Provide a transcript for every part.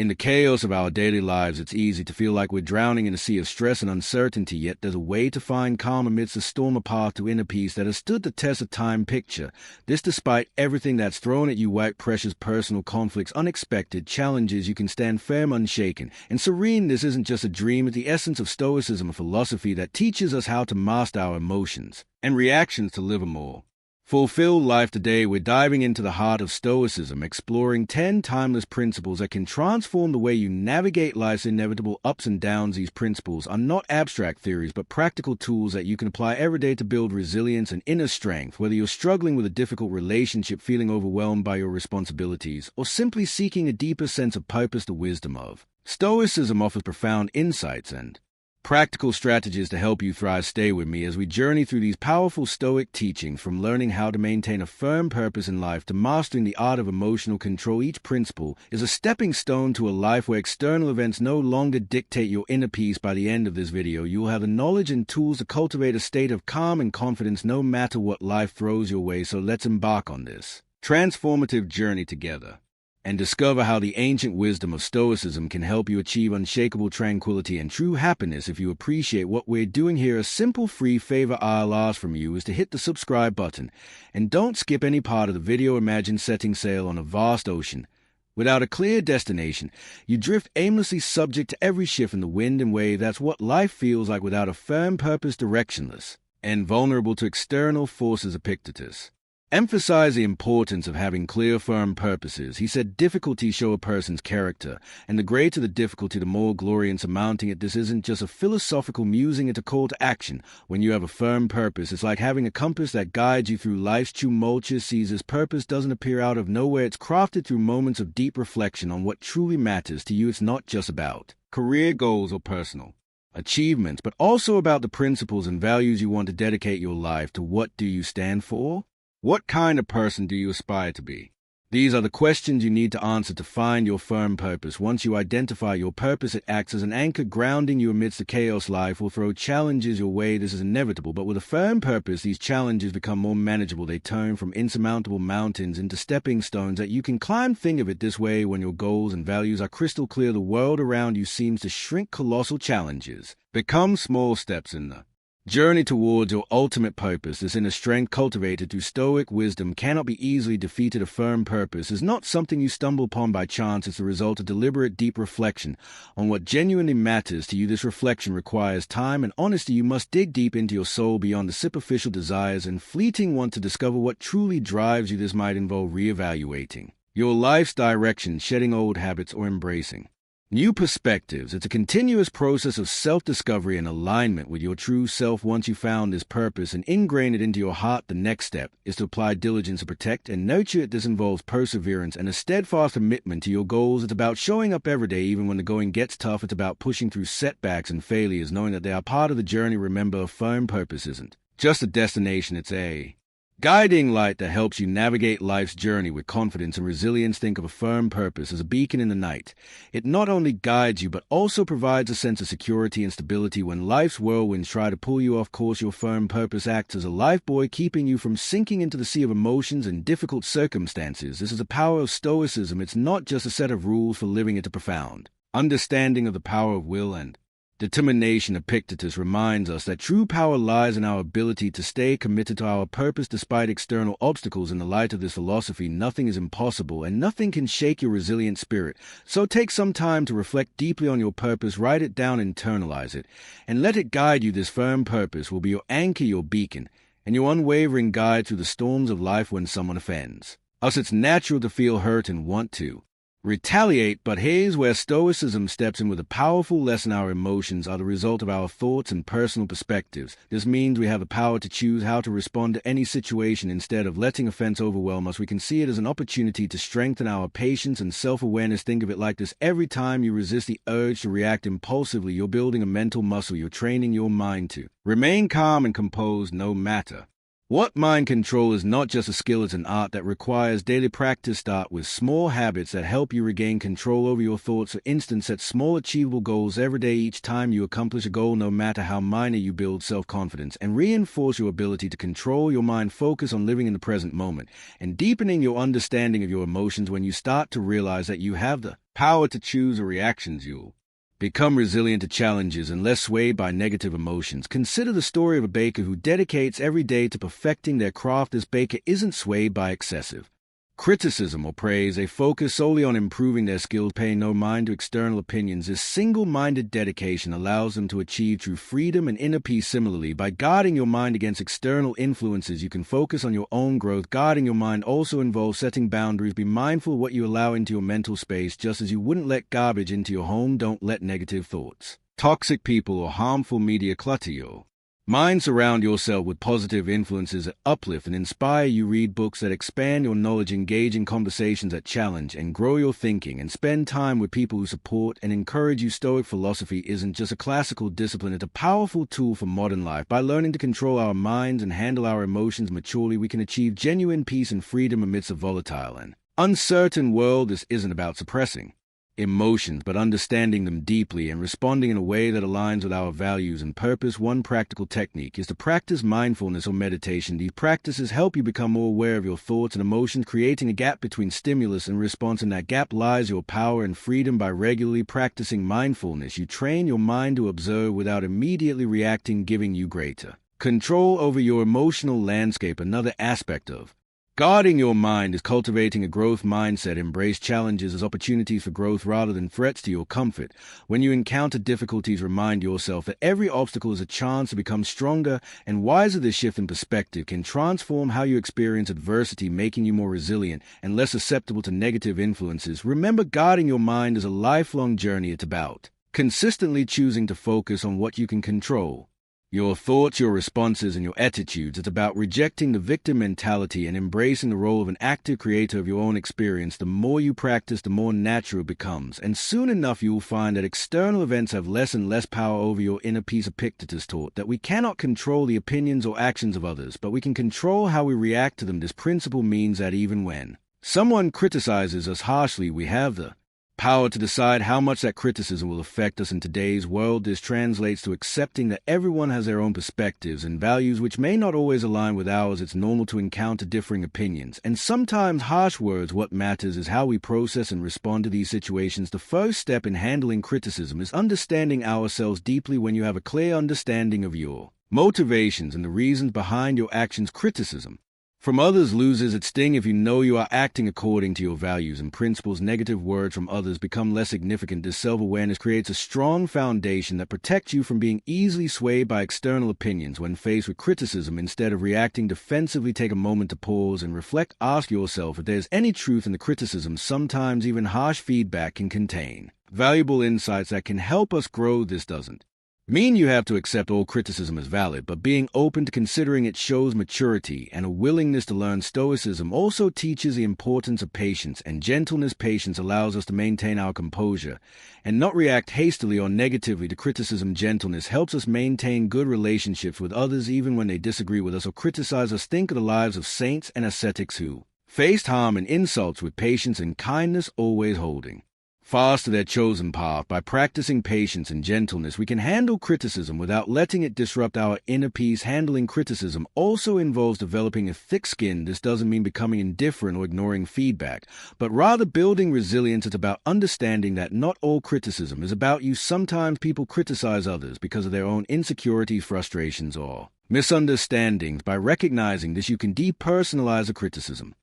In the chaos of our daily lives, it's easy to feel like we're drowning in a sea of stress and uncertainty, yet there's a way to find calm amidst the storm, a path to inner peace that has stood the test of time. Picture this: despite everything that's thrown at you, work pressures, personal conflicts, unexpected challenges, you can stand firm, unshaken, and serene. This isn't just a dream, it's the essence of Stoicism, a philosophy that teaches us how to master our emotions and reactions to live a more fulfilled life. Today, we're diving into the heart of Stoicism, exploring 10 timeless principles that can transform the way you navigate life's inevitable ups and downs. These principles are not abstract theories, but practical tools that you can apply every day to build resilience and inner strength. Whether you're struggling with a difficult relationship, feeling overwhelmed by your responsibilities, or simply seeking a deeper sense of purpose, the wisdom of Stoicism offers profound insights and practical strategies to help you thrive. Stay with me as we journey through these powerful Stoic teachings, from learning how to maintain a firm purpose in life to mastering the art of emotional control. Each principle is a stepping stone to a life where external events no longer dictate your inner peace. By the end of this video, you will have the knowledge and tools to cultivate a state of calm and confidence no matter what life throws your way. So let's embark on this transformative journey together and discover how the ancient wisdom of Stoicism can help you achieve unshakable tranquility and true happiness. If you appreciate what we're doing here, a simple free favor I'll ask from you is to hit the subscribe button and don't skip any part of the video. Imagine setting sail on a vast ocean. Without a clear destination, you drift aimlessly, subject to every shift in the wind and wave. That's what life feels like without a firm purpose, directionless and vulnerable to external forces. Epictetus emphasize the importance of having clear, firm purposes. He said, difficulties show a person's character, and the greater the difficulty, the more glory in surmounting it. This isn't just a philosophical musing, it's a call to action. When you have a firm purpose, it's like having a compass that guides you through life's tumultuous seas. This purpose doesn't appear out of nowhere. It's crafted through moments of deep reflection on what truly matters to you. It's not just about career goals or personal achievements, but also about the principles and values you want to dedicate your life to. What do you stand for? What kind of person do you aspire to be? These are the questions you need to answer to find your firm purpose. Once you identify your purpose, it acts as an anchor, grounding you amidst the chaos. Life will throw challenges your way. This is inevitable, but with a firm purpose, these challenges become more manageable. They turn from insurmountable mountains into stepping stones that you can climb. Think of it this way: when your goals and values are crystal clear, the world around you seems to shrink. Colossal challenges become small steps in the journey towards your ultimate purpose. This inner strength, cultivated through Stoic wisdom, cannot be easily defeated. A firm purpose is not something you stumble upon by chance. It's the result of deliberate, deep reflection on what genuinely matters to you. This reflection requires time and honesty. You must dig deep into your soul beyond the superficial desires and fleeting want to discover what truly drives you. This might involve reevaluating your life's direction, shedding old habits, or embracing new perspectives. It's a continuous process of self-discovery and alignment with your true self. Once you've found this purpose and ingrained it into your heart, the next step is to apply diligence to protect and nurture it. This involves perseverance and a steadfast commitment to your goals. It's about showing up every day even when the going gets tough. It's about pushing through setbacks and failures, knowing that they are part of the journey. Remember, a firm purpose isn't just a destination, it's a guiding light that helps you navigate life's journey with confidence and resilience. Think of a firm purpose as a beacon in the night. It not only guides you, but also provides a sense of security and stability when life's whirlwinds try to pull you off course. Your firm purpose acts as a lifebuoy, keeping you from sinking into the sea of emotions and difficult circumstances. This is the power of Stoicism. It's not just a set of rules for living, it's a profound understanding of the power of will and determination. Epictetus reminds us that true power lies in our ability to stay committed to our purpose despite external obstacles. In the light of this philosophy, nothing is impossible and nothing can shake your resilient spirit. So take some time to reflect deeply on your purpose, write it down, internalize it, and let it guide you. This firm purpose will be your anchor, your beacon, and your unwavering guide through the storms of life. When someone offends us, it's natural to feel hurt and want to retaliate, but here's where Stoicism steps in with a powerful lesson. Our emotions are the result of our thoughts and personal perspectives. This means we have the power to choose how to respond to any situation. Instead of letting offense overwhelm us, we can see it as an opportunity to strengthen our patience and self-awareness. Think of it like this: every time you resist the urge to react impulsively, you're building a mental muscle. You're training your mind to remain calm and composed no matter What mind control is not just a skill, it's an art that requires daily practice. Start with small habits that help you regain control over your thoughts. For instance, set small achievable goals every day. Each time you accomplish a goal, no matter how minor, you build self-confidence and reinforce your ability to control your mind. Focus on living in the present moment and deepening your understanding of your emotions. When you start to realize that you have the power to choose your reactions, you'll become resilient to challenges and less swayed by negative emotions. Consider the story of a baker who dedicates every day to perfecting their craft. This baker isn't swayed by excessive criticism or praise. They focus solely on improving their skills, paying no mind to external opinions. This single-minded dedication allows them to achieve true freedom and inner peace. Similarly, by guarding your mind against external influences, you can focus on your own growth. Guarding your mind also involves setting boundaries. Be mindful of what you allow into your mental space. Just as you wouldn't let garbage into your home, don't let negative thoughts, toxic people, or harmful media clutter your mind. Surround yourself with positive influences that uplift and inspire you. Read books that expand your knowledge, engage in conversations that challenge and grow your thinking, and spend time with people who support and encourage you. Stoic philosophy isn't just a classical discipline, it's a powerful tool for modern life. By learning to control our minds and handle our emotions maturely, we can achieve genuine peace and freedom amidst a volatile and uncertain world. This isn't about suppressing emotions, but understanding them deeply and responding in a way that aligns with our values and purpose. One practical technique is to practice mindfulness or meditation. These practices help you become more aware of your thoughts and emotions, creating a gap between stimulus and response. In that gap lies your power and freedom. By regularly practicing mindfulness, you train your mind to observe without immediately reacting, giving you greater control over your emotional landscape. Another aspect of guarding your mind is cultivating a growth mindset. Embrace challenges as opportunities for growth rather than threats to your comfort. When you encounter difficulties, remind yourself that every obstacle is a chance to become stronger and wiser. This shift in perspective can transform how you experience adversity, making you more resilient and less susceptible to negative influences. Remember, guarding your mind is a lifelong journey. It's about consistently choosing to focus on what you can control: your thoughts, your responses, and your attitudes. It's about rejecting the victim mentality and embracing the role of an active creator of your own experience. The more you practice, the more natural it becomes, and soon enough you will find that external events have less and less power over your inner peace. Epictetus taught that we cannot control the opinions or actions of others, but we can control how we react to them. This principle means that even when someone criticizes us harshly, we have the power to decide how much that criticism will affect us. In today's world, this translates to accepting that everyone has their own perspectives and values which may not always align with ours. It's normal to encounter differing opinions and sometimes harsh words. What matters is how we process and respond to these situations. The first step in handling criticism is understanding ourselves deeply. When you have a clear understanding of your motivations and the reasons behind your actions, criticism from others loses its sting. If you know you are acting according to your values and principles, negative words from others become less significant. This self-awareness creates a strong foundation that protects you from being easily swayed by external opinions. When faced with criticism, instead of reacting defensively, take a moment to pause and reflect. Ask yourself if there's any truth in the criticism. Sometimes even harsh feedback can contain valuable insights that can help us grow. This doesn't mean you have to accept all criticism as valid, but being open to considering it shows maturity and a willingness to learn. Stoicism also teaches the importance of patience and gentleness. Patience allows us to maintain our composure and not react hastily or negatively to criticism. Gentleness helps us maintain good relationships with others even when they disagree with us or criticize us. Think of the lives of saints and ascetics who faced harm and insults with patience and kindness, always holding fast to their chosen path. By practicing patience and gentleness, we can handle criticism without letting it disrupt our inner peace. Handling criticism also involves developing a thick skin. This doesn't mean becoming indifferent or ignoring feedback, but rather building resilience. It's about understanding that not all criticism is about you. Sometimes people criticize others because of their own insecurities, frustrations, or misunderstandings. By recognizing this, you can depersonalize a criticism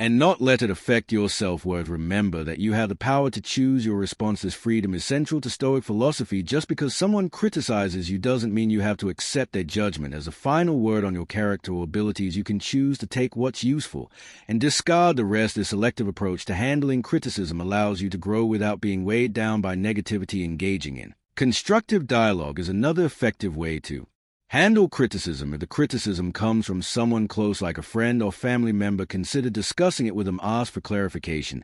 and not let it affect your self-worth. Remember that you have the power to choose your response. This freedom is central to Stoic philosophy. Just because someone criticizes you doesn't mean you have to accept their judgment as a final word on your character or abilities. You can choose to take what's useful and discard the rest. This selective approach to handling criticism allows you to grow without being weighed down by negativity. Engaging in constructive dialogue is another effective way to handle criticism. If the criticism comes from someone close like a friend or family member, consider discussing it with them. Ask for clarification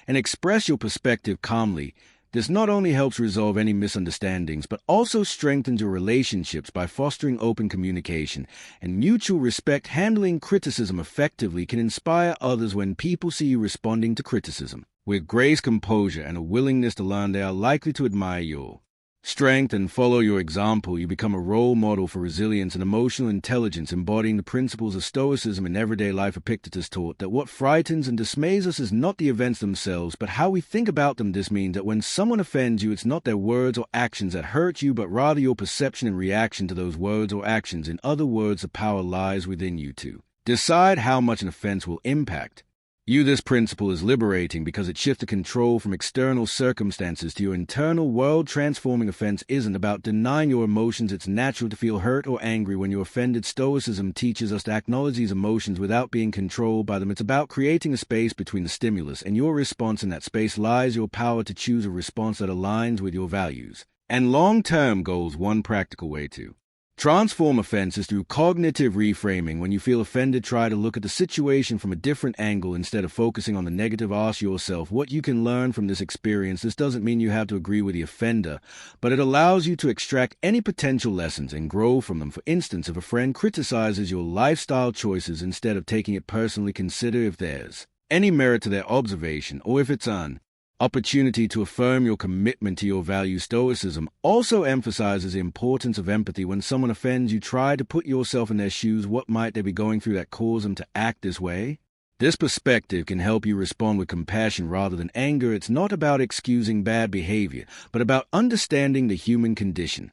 and express your perspective calmly. This not only helps resolve any misunderstandings, but also strengthens your relationships by fostering open communication and mutual respect. Handling criticism effectively can inspire others. When people see you responding to criticism with grace, composure, and a willingness to learn, they are likely to admire your strength and follow your example. You become a role model for resilience and emotional intelligence, embodying the principles of Stoicism in everyday life. Epictetus taught that what frightens and dismays us is not the events themselves, but how we think about them. This means that when someone offends you, it's not their words or actions that hurt you, but rather your perception and reaction to those words or actions. In other words, the power lies within you to decide how much an offense will impact you. This principle is liberating because it shifts the control from external circumstances to your internal world. Transforming offense isn't about denying your emotions. It's natural to feel hurt or angry when you're offended. Stoicism teaches us to acknowledge these emotions without being controlled by them. It's about creating a space between the stimulus and your response. In that space lies your power to choose a response that aligns with your values and long-term goals. One practical way to transform offenses through cognitive reframing. When you feel offended, try to look at the situation from a different angle. Instead of focusing on the negative, ask yourself what you can learn from this experience. This doesn't mean you have to agree with the offender, but it allows you to extract any potential lessons and grow from them. For instance, if a friend criticizes your lifestyle choices, instead of taking it personally, consider if there's any merit to their observation or if it's an opportunity to affirm your commitment to your values. Stoicism also emphasizes the importance of empathy. When someone offends you, try to put yourself in their shoes. What might they be going through that caused them to act this way? This perspective can help you respond with compassion rather than anger. It's not about excusing bad behavior, but about understanding the human condition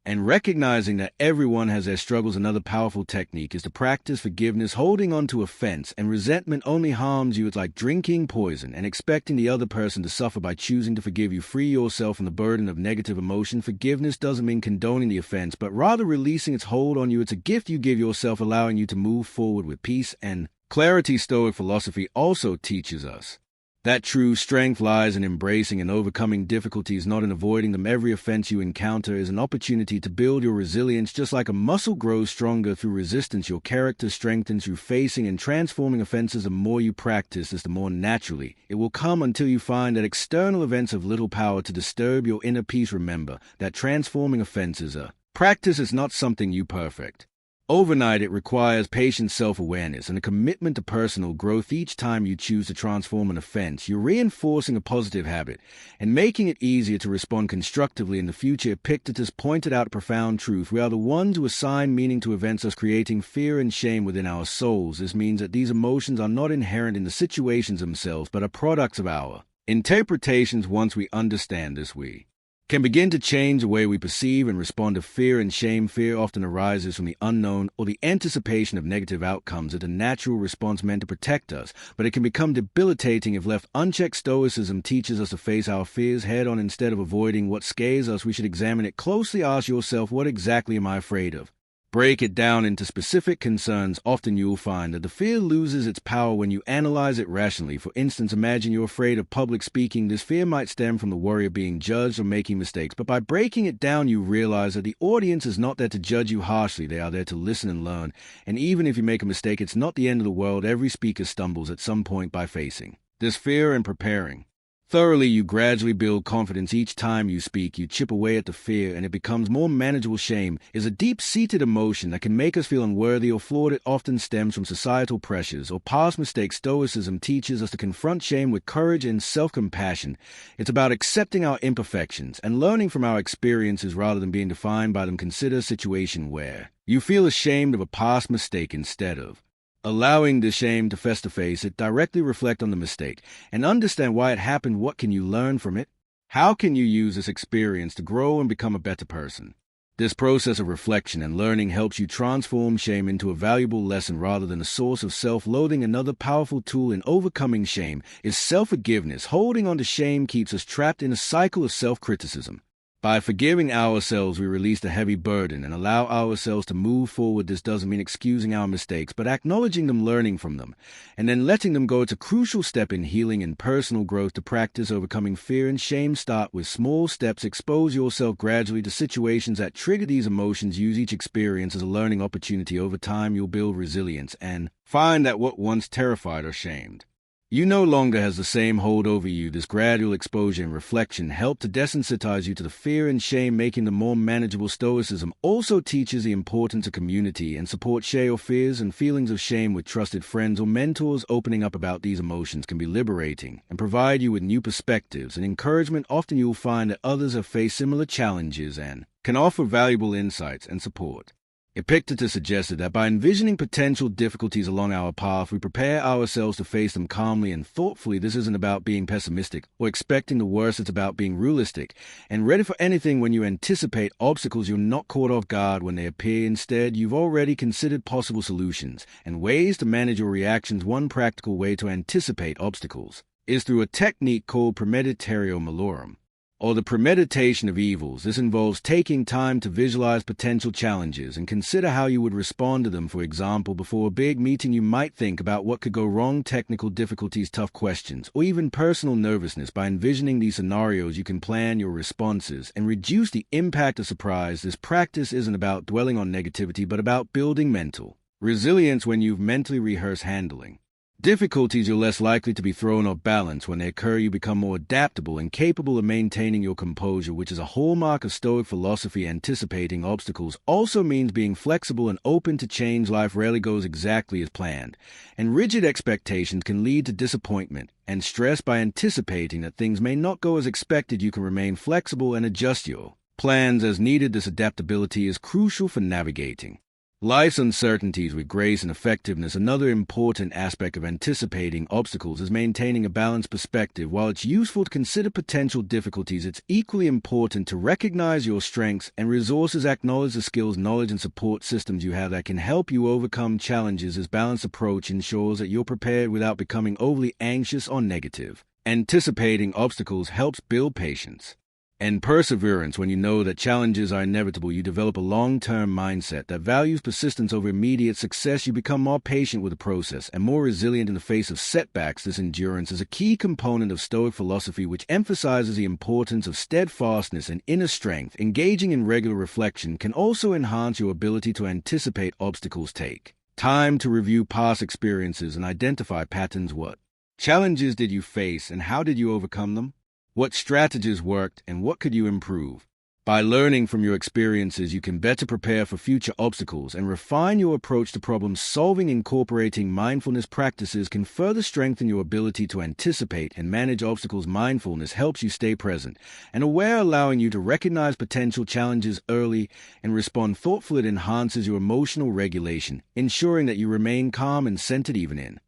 and recognizing that everyone has their struggles. Another powerful technique is to practice forgiveness. Holding on to offense and resentment only harms you. It's like drinking poison and expecting the other person to suffer. By choosing to forgive, you free yourself from the burden of negative emotion. Forgiveness doesn't mean condoning the offense, but rather releasing its hold on you. It's a gift you give yourself, allowing you to move forward with peace and clarity. Stoic philosophy also teaches us that true strength lies in embracing and overcoming difficulties, not in avoiding them. Every offense you encounter is an opportunity to build your resilience. Just like a muscle grows stronger through resistance, your character strengthens through facing and transforming offenses. The more you practice this, the more naturally it will come, until you find that external events have little power to disturb your inner peace. Remember that transforming offenses a practice is not something you perfect overnight. It requires patient self-awareness and a commitment to personal growth. Each time you choose to transform an offense, you're reinforcing a positive habit and making it easier to respond constructively in the future. Epictetus pointed out a profound truth. We are the ones who assign meaning to events, thus creating fear and shame within our souls. This means that these emotions are not inherent in the situations themselves, but are products of our interpretations. Once we understand this, we can begin to change the way we perceive and respond to fear and shame. Fear often arises from the unknown or the anticipation of negative outcomes. It's a natural response meant to protect us, but it can become debilitating if left unchecked. Stoicism teaches us to face our fears head-on. Instead of avoiding what scares us, we should examine it closely. Ask yourself, what exactly am I afraid of? Break it down into specific concerns. Often you'll find that the fear loses its power when you analyze it rationally. For instance, imagine you're afraid of public speaking. This fear might stem from the worry of being judged or making mistakes, but by breaking it down, you realize that the audience is not there to judge you harshly. They are there to listen and learn. And even if you make a mistake, it's not the end of the world. Every speaker stumbles at some point. By facing this fear and preparing thoroughly, you gradually build confidence. Each time you speak, you chip away at the fear, and it becomes more manageable. Shame is a deep-seated emotion that can make us feel unworthy or flawed. It often stems from societal pressures or past mistakes. Stoicism teaches us to confront shame with courage and self-compassion. It's about accepting our imperfections and learning from our experiences rather than being defined by them. Consider a situation where you feel ashamed of a past mistake. Instead of allowing the shame to fester, face it, directly reflect on the mistake, and understand why it happened. What can you learn from it? How can you use this experience to grow and become a better person? This process of reflection and learning helps you transform shame into a valuable lesson rather than a source of self-loathing. Another powerful tool in overcoming shame is self-forgiveness. Holding on to shame keeps us trapped in a cycle of self-criticism. By forgiving ourselves, we release the heavy burden and allow ourselves to move forward. This doesn't mean excusing our mistakes, but acknowledging them, learning from them, and then letting them go. It's a crucial step in healing and personal growth. To practice overcoming fear and shame, start with small steps. Expose yourself gradually to situations that trigger these emotions. Use each experience as a learning opportunity. Over time, you'll build resilience and find that what once terrified or shamed You no longer has the same hold over you. This gradual exposure and reflection help to desensitize you to the fear and shame, making them more manageable. Stoicism also teaches the importance of community and support. Share your fears and feelings of shame with trusted friends or mentors. Opening up about these emotions can be liberating and provide you with new perspectives and encouragement. Often you'll find that others have faced similar challenges and can offer valuable insights and support. Epictetus suggested that by envisioning potential difficulties along our path, we prepare ourselves to face them calmly and thoughtfully. This isn't about being pessimistic or expecting the worst, it's about being realistic and ready for anything. When you anticipate obstacles, you're not caught off guard when they appear. Instead, you've already considered possible solutions and ways to manage your reactions. One practical way to anticipate obstacles is through a technique called premeditatio malorum, or the premeditation of evils. This involves taking time to visualize potential challenges and consider how you would respond to them. For example, before a big meeting, you might think about what could go wrong, technical difficulties, tough questions, or even personal nervousness. By envisioning these scenarios, you can plan your responses and reduce the impact of surprise. This practice isn't about dwelling on negativity, but about building mental resilience. When you've mentally rehearsed handling difficulties, you're less likely to be thrown off balance. When they occur, you become more adaptable and capable of maintaining your composure, which is a hallmark of Stoic philosophy. Anticipating obstacles also means being flexible and open to change. Life rarely goes exactly as planned, and rigid expectations can lead to disappointment and stress. By anticipating that things may not go as expected, you can remain flexible and adjust your plans as needed. This adaptability is crucial for navigating life's uncertainties with grace and effectiveness. Another important aspect of anticipating obstacles is maintaining a balanced perspective. While it's useful to consider potential difficulties, it's equally important to recognize your strengths and resources. Acknowledge the skills, knowledge, and support systems you have that can help you overcome challenges. This balanced approach ensures that you're prepared without becoming overly anxious or negative. Anticipating obstacles helps build patience and perseverance. When you know that challenges are inevitable, you develop a long-term mindset that values persistence over immediate success. You become more patient with the process and more resilient in the face of setbacks. This endurance is a key component of Stoic philosophy, which emphasizes the importance of steadfastness and inner strength. Engaging in regular reflection can also enhance your ability to anticipate obstacles. Take time to review past experiences and identify patterns. What challenges did you face and how did you overcome them? What strategies worked and what could you improve? By learning from your experiences, you can better prepare for future obstacles and refine your approach to problem solving. Incorporating mindfulness practices can further strengthen your ability to anticipate and manage obstacles. Mindfulness helps you stay present and aware, allowing you to recognize potential challenges early and respond thoughtfully. It enhances your emotional regulation, ensuring that you remain calm and centered even in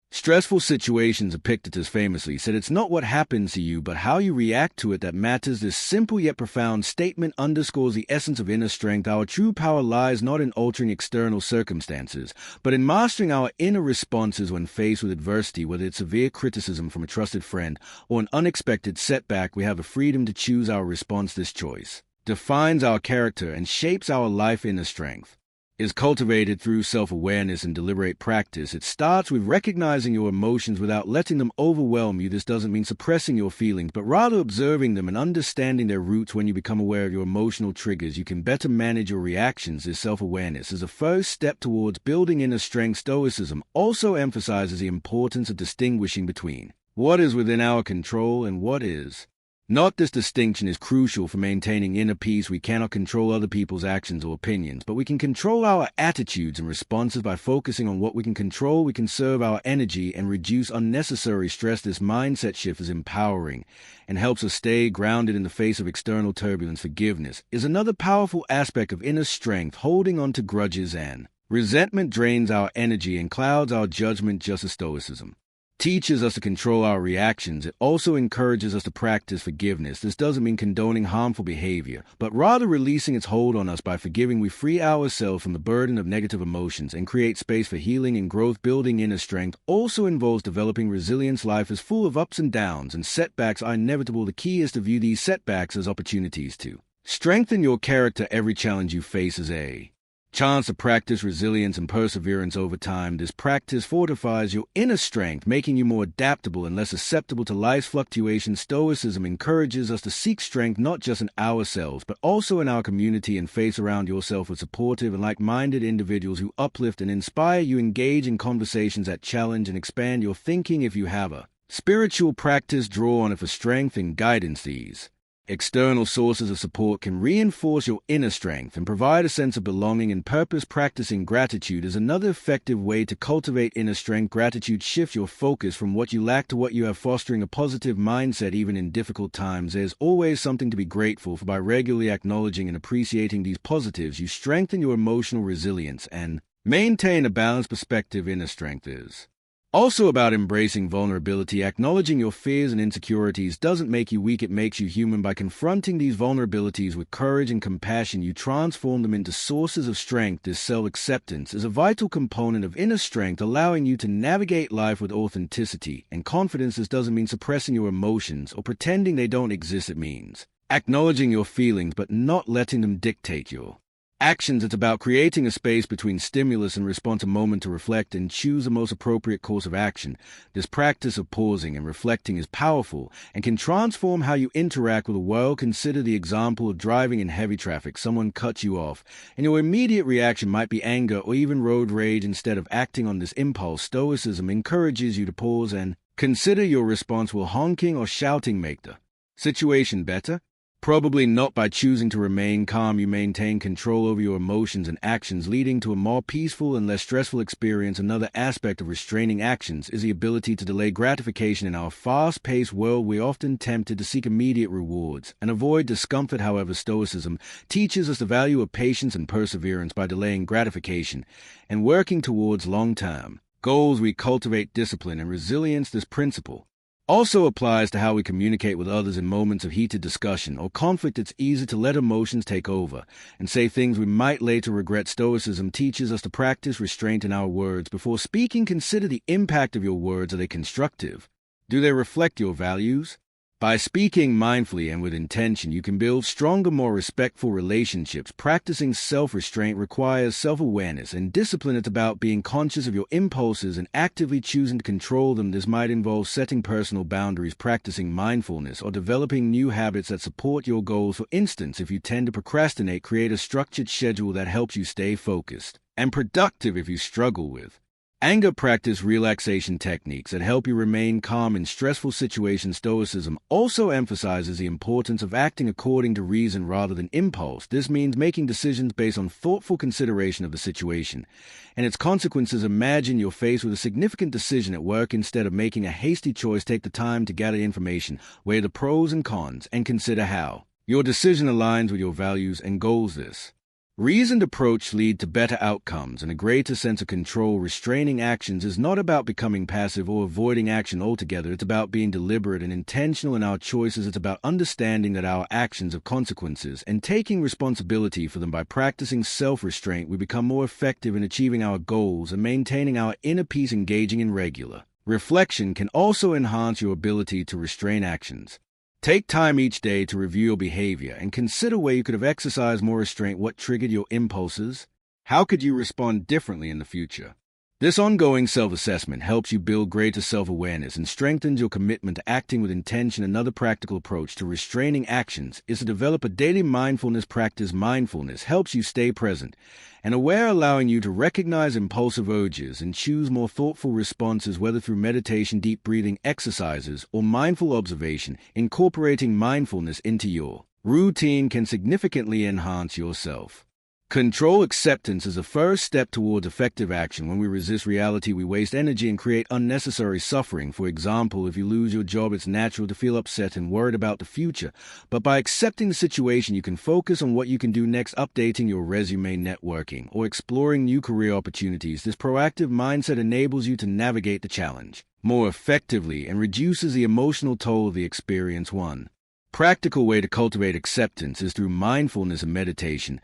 stressful situations. Epictetus famously said, "It's not what happens to you, but how you react to it that matters." This simple yet profound statement underscores the essence of inner strength. Our true power lies not in altering external circumstances, but in mastering our inner responses when faced with adversity. Whether it's severe criticism from a trusted friend or an unexpected setback, we have the freedom to choose our response. This choice defines our character and shapes our life. Inner strength is cultivated through self-awareness and deliberate practice. It starts with recognizing your emotions without letting them overwhelm you. This doesn't mean suppressing your feelings, but rather observing them and understanding their roots. When you become aware of your emotional triggers, you can better manage your reactions. This self-awareness is a first step towards building inner strength. Stoicism also emphasizes the importance of distinguishing between what is within our control and what is not. This distinction is crucial for maintaining inner peace. We cannot control other people's actions or opinions, but we can control our attitudes and responses. By focusing on what we can control, we conserve our energy and reduce unnecessary stress. This mindset shift is empowering and helps us stay grounded in the face of external turbulence. Forgiveness is another powerful aspect of inner strength. Holding on to grudges and resentment drains our energy and clouds our judgment. Just as Stoicism teaches us to control our reactions, it also encourages us to practice forgiveness. This doesn't mean condoning harmful behavior, but rather releasing its hold on us. By forgiving, we free ourselves from the burden of negative emotions and create space for healing and growth. Building inner strength also involves developing resilience. Life is full of ups and downs, and setbacks are inevitable. The key is to view these setbacks as opportunities to strengthen your character. Every challenge you face is a chance to practice resilience and perseverance over time. This practice fortifies your inner strength, making you more adaptable and less susceptible to life's fluctuations. Stoicism encourages us to seek strength not just in ourselves, but also in our community, and face around yourself with supportive and like-minded individuals who uplift and inspire you. Engage in conversations that challenge and expand your thinking. If you have a spiritual practice, draw on it for strength and guidance. These external sources of support can reinforce your inner strength and provide a sense of belonging and purpose. Practicing gratitude is another effective way to cultivate inner strength. Gratitude shifts your focus from what you lack to what you have, fostering a positive mindset even in difficult times. There's always something to be grateful for. By regularly acknowledging and appreciating these positives, you strengthen your emotional resilience and maintain a balanced perspective. Inner strength is also about embracing vulnerability. Acknowledging your fears and insecurities doesn't make you weak, it makes you human. By confronting these vulnerabilities with courage and compassion, you transform them into sources of strength. This self-acceptance is a vital component of inner strength, allowing you to navigate life with authenticity and confidence. This doesn't mean suppressing your emotions or pretending they don't exist. It means acknowledging your feelings but not letting them dictate your actions. It's about creating a space between stimulus and response, a moment to reflect and choose the most appropriate course of action. This practice of pausing and reflecting is powerful and can transform how you interact with the world. Consider the example of driving in heavy traffic. Someone cuts you off, and your immediate reaction might be anger or even road rage. Instead of acting on this impulse, Stoicism encourages you to pause and consider your response. Will honking or shouting make the situation better? Probably not. By choosing to remain calm, you maintain control over your emotions and actions, leading to a more peaceful and less stressful experience. Another aspect of restraining actions is the ability to delay gratification. In our fast-paced world, we're often tempted to seek immediate rewards and avoid discomfort. However, Stoicism teaches us the value of patience and perseverance. By delaying gratification and working towards long-term goals, we cultivate discipline and resilience. This principle also applies to how we communicate with others. In moments of heated discussion or conflict, it's easy to let emotions take over and say things we might later regret. Stoicism teaches us to practice restraint in our words. Before speaking, consider the impact of your words. Are they constructive? Do they reflect your values? By speaking mindfully and with intention, you can build stronger, more respectful relationships. Practicing self-restraint requires self-awareness and discipline. It's about being conscious of your impulses and actively choosing to control them. This might involve setting personal boundaries, practicing mindfulness, or developing new habits that support your goals. For instance, if you tend to procrastinate, create a structured schedule that helps you stay focused and productive. If you struggle with anger, practice relaxation techniques that help you remain calm in stressful situations. Stoicism also emphasizes the importance of acting according to reason rather than impulse. This means making decisions based on thoughtful consideration of the situation and its consequences. Imagine you're faced with a significant decision at work. Instead of making a hasty choice, take the time to gather information, weigh the pros and cons, and consider how your decision aligns with your values and goals. This reasoned approach leads to better outcomes and a greater sense of control. Restraining actions is not about becoming passive or avoiding action altogether. It's about being deliberate and intentional in our choices. It's about understanding that our actions have consequences and taking responsibility for them. By practicing self-restraint, we become more effective in achieving our goals and maintaining our inner peace. Engaging in regular reflection can also enhance your ability to restrain actions. Take time each day to review your behavior and consider where you could have exercised more restraint. What triggered your impulses? How could you respond differently in the future? This ongoing self-assessment helps you build greater self-awareness and strengthens your commitment to acting with intention. Another practical approach to restraining actions is to develop a daily mindfulness practice. Mindfulness helps you stay present and aware, allowing you to recognize impulsive urges and choose more thoughtful responses, whether through meditation, deep breathing exercises, or mindful observation. Incorporating mindfulness into your routine can significantly enhance your self-control. Acceptance is a first step towards effective action. When we resist reality, we waste energy and create unnecessary suffering. For example, if you lose your job, it's natural to feel upset and worried about the future. But by accepting the situation, you can focus on what you can do next, updating your resume, networking, or exploring new career opportunities. This proactive mindset enables you to navigate the challenge more effectively and reduces the emotional toll of the experience. One practical way to cultivate acceptance is through mindfulness and meditation.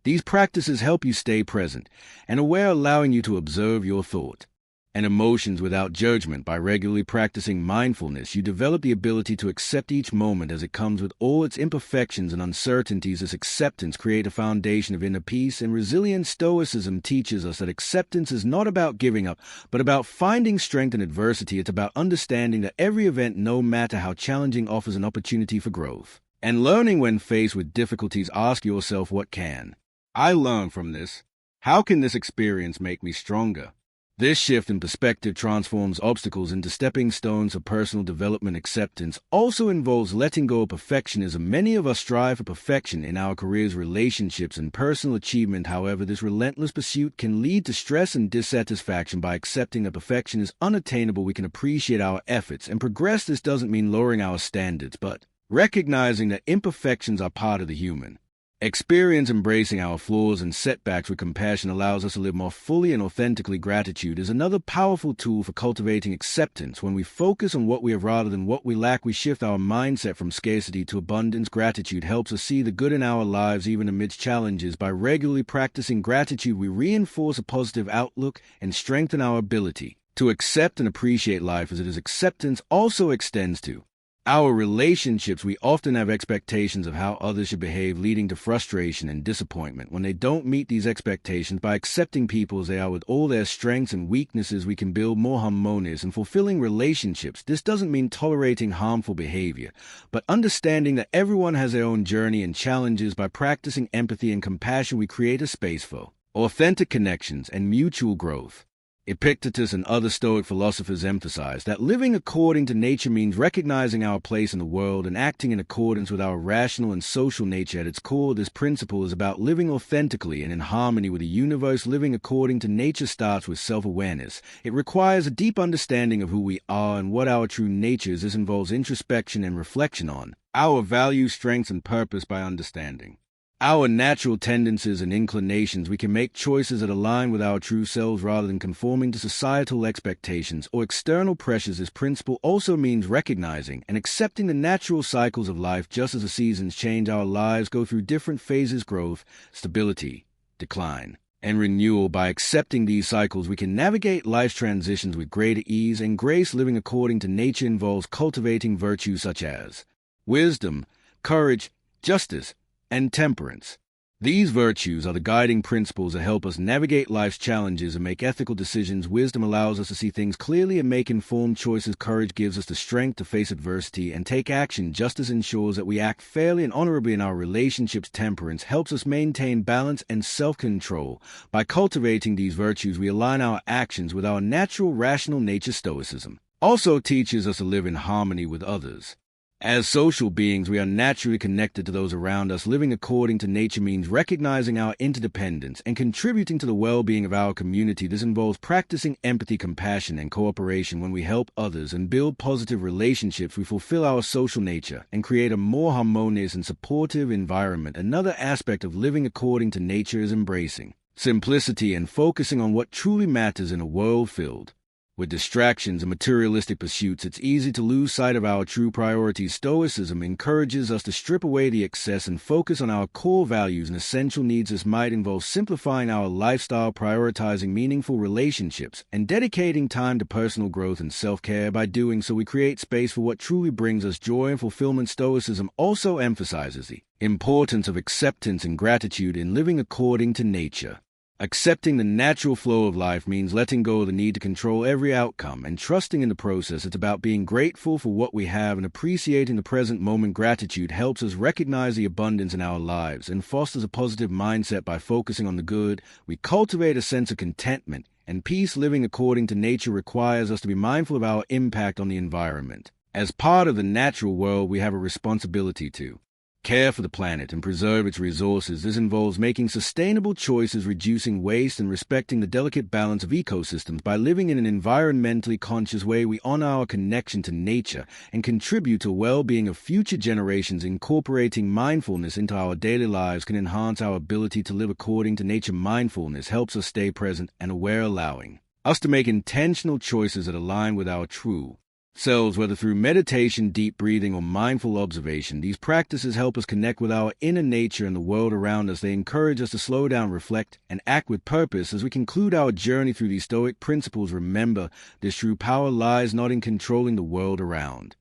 These practices help you stay present and aware, allowing you to observe your thought and emotions without judgment. By regularly practicing mindfulness, you develop the ability to accept each moment as it comes with all its imperfections and uncertainties. This acceptance creates a foundation of inner peace and resilience. Stoicism teaches us that acceptance is not about giving up, but about finding strength in adversity. It's about understanding that every event, no matter how challenging, offers an opportunity for growth. And learning when faced with difficulties, ask yourself, what can I learn from this? How can this experience make me stronger? This shift in perspective transforms obstacles into stepping stones of personal development. Acceptance also involves letting go of perfectionism. Many of us strive for perfection in our careers, relationships, and personal achievement. However, this relentless pursuit can lead to stress and dissatisfaction. By accepting that perfection is unattainable, we can appreciate our efforts and progress. This doesn't mean lowering our standards, but recognizing that imperfections are part of the human experience. Embracing our flaws and setbacks with compassion allows us to live more fully and authentically. Gratitude is another powerful tool for cultivating acceptance. When we focus on what we have rather than what we lack, we shift our mindset from scarcity to abundance. Gratitude helps us see the good in our lives even amidst challenges. By regularly practicing gratitude, we reinforce a positive outlook and strengthen our ability to accept and appreciate life as it is. Acceptance also extends to our relationships. We often have expectations of how others should behave, leading to frustration and disappointment when they don't meet these expectations. By accepting people as they are with all their strengths and weaknesses, we can build more harmonious and fulfilling relationships. This doesn't mean tolerating harmful behavior, but understanding that everyone has their own journey and challenges. By practicing empathy and compassion, we create a space for authentic connections and mutual growth. Epictetus and other Stoic philosophers emphasize that living according to nature means recognizing our place in the world and acting in accordance with our rational and social nature. At its core, this principle is about living authentically and in harmony with the universe. Living according to nature starts with self-awareness. It requires a deep understanding of who we are and what our true nature is. This involves introspection and reflection on our values, strengths, and purpose. By understanding our natural tendencies and inclinations, we can make choices that align with our true selves rather than conforming to societal expectations or external pressures. This principle also means recognizing and accepting the natural cycles of life. Just as the seasons change, our lives go through different phases: growth, stability, decline, and renewal. By accepting these cycles, we can navigate life's transitions with greater ease and grace. Living according to nature involves cultivating virtues such as wisdom, courage, justice, and temperance. These virtues are the guiding principles that help us navigate life's challenges and make ethical decisions. Wisdom allows us to see things clearly and make informed choices. Courage gives us the strength to face adversity and take action. Justice ensures that we act fairly and honorably in our relationships. Temperance helps us maintain balance and self-control. By cultivating these virtues, we align our actions with our natural, rational nature. Stoicism also teaches us to live in harmony with others. As social beings, we are naturally connected to those around us. Living according to nature means recognizing our interdependence and contributing to the well-being of our community. This involves practicing empathy, compassion, and cooperation. When we help others and build positive relationships, we fulfill our social nature and create a more harmonious and supportive environment. Another aspect of living according to nature is embracing simplicity and focusing on what truly matters in a world filled with distractions and materialistic pursuits. It's easy to lose sight of our true priorities. Stoicism encourages us to strip away the excess and focus on our core values and essential needs. This might involve simplifying our lifestyle, prioritizing meaningful relationships, and dedicating time to personal growth and self-care. By doing so, we create space for what truly brings us joy and fulfillment. Stoicism also emphasizes the importance of acceptance and gratitude in living according to nature. Accepting the natural flow of life means letting go of the need to control every outcome and trusting in the process. It's about being grateful for what we have and appreciating the present moment. Gratitude helps us recognize the abundance in our lives and fosters a positive mindset. By focusing on the good, we cultivate a sense of contentment and peace. Living according to nature requires us to be mindful of our impact on the environment. As part of the natural world, we have a responsibility to care for the planet and preserve its resources. This involves making sustainable choices, reducing waste, and respecting the delicate balance of ecosystems. By living in an environmentally conscious way, we honor our connection to nature and contribute to the well-being of future generations. Incorporating mindfulness into our daily lives can enhance our ability to live according to nature. Mindfulness helps us stay present and aware, allowing us to make intentional choices that align with our true selves, whether through meditation, deep breathing, or mindful observation. These practices help us connect with our inner nature and the world around us. They encourage us to slow down, reflect, and act with purpose. As we conclude our journey through these Stoic principles, remember, this true power lies not in controlling the world around,